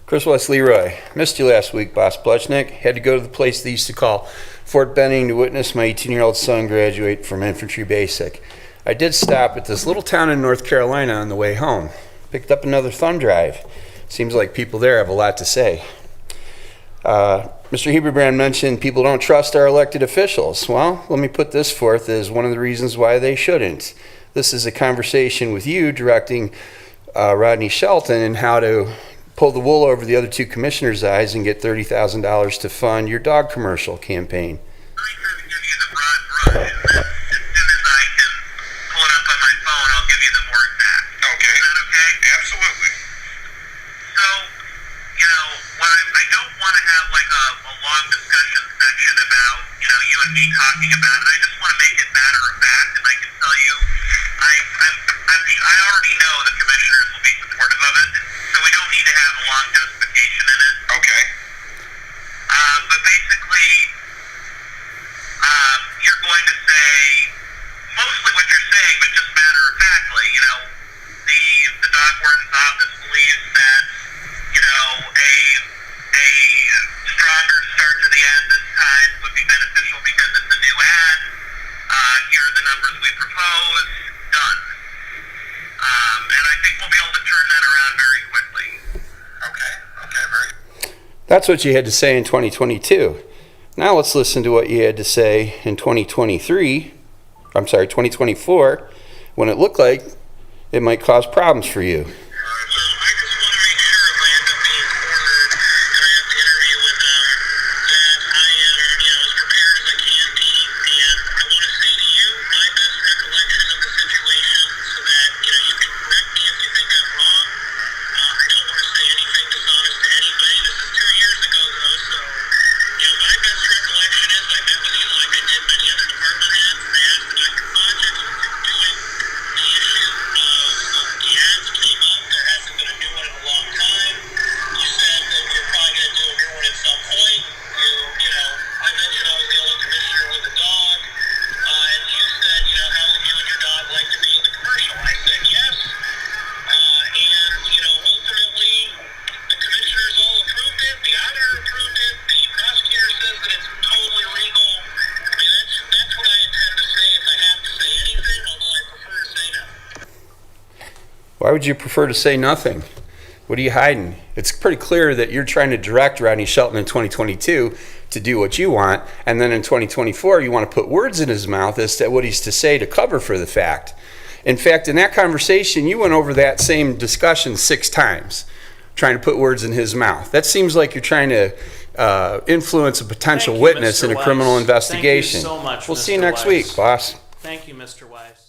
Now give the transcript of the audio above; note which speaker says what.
Speaker 1: Chris West Leroy. Missed you last week, Boss Plecnik. Had to go to the place they used to call Fort Benning to witness my 18-year-old son graduate from infantry basic. I did stop at this little town in North Carolina on the way home. Picked up another thumb drive. Seems like people there have a lot to say. Mr. Heberbrand mentioned people don't trust our elected officials. Well, let me put this forth as one of the reasons why they shouldn't. This is a conversation with you directing Rodney Shelton and how to pull the wool over the other two commissioners' eyes and get $30,000 to fund your dog commercial campaign.
Speaker 2: Let me kind of give you the broad brush, and then as soon as I can pull it up on my phone, I'll give you the more exact.
Speaker 3: Okay.
Speaker 2: Is that okay?
Speaker 3: Absolutely.
Speaker 2: So, I don't want to have like a long discussion section about, you and me talking about it. I just want to make it matter of fact, and I can tell you, I already know the commissioners will be supportive of it, so we don't need to have a long justification in it.
Speaker 3: Okay.
Speaker 2: But basically, you're going to say mostly what you're saying, but just matter of factly. The dog warden's office believes that a stronger start to the ad this time would be beneficial because it's a new ad. Here are the numbers we propose. Done. And I think we'll be able to turn that around very quickly.
Speaker 3: Okay.
Speaker 1: That's what you had to say in 2022. Now let's listen to what you had to say in 2024, when it looked like it might cause problems for you.
Speaker 2: I just want to make sure if I end up being cornered and I have to interview with them, that I am, as prepared as I can be. And I want to say to you, my best recollection of the situation, so that, you can correct me if you think I'm wrong. I don't want to say anything dishonest to anybody. This is 2 years ago, though, so, my best recollection is I met with you like I did many other department heads. I asked about your projects, what you were doing. The issue of the ads came up. There hasn't been a new one in a long time. You said that you're probably going to do a new one at some point. I mentioned I was the only commissioner with a dog. And you said, how would you and your dog like to be in the commercial? I said yes. Ultimately, the commissioners all approved it. The auditor approved it. The prosecutor says that it's totally legal. I mean, that's what I intend to say if I have to say anything, although I prefer to say nothing.
Speaker 1: Why would you prefer to say nothing? What are you hiding? It's pretty clear that you're trying to direct Rodney Shelton in 2022 to do what you want, and then in 2024 you want to put words in his mouth as to what he's to say to cover for the fact. In fact, in that conversation, you went over that same discussion 6 times, trying to put words in his mouth. That seems like you're trying to influence a potential witness in a criminal investigation.
Speaker 4: Thank you so much,
Speaker 1: We'll
Speaker 4: Mr.
Speaker 1: see you next
Speaker 4: Weiss.
Speaker 1: week, boss.
Speaker 4: Thank you, Mr. Weiss.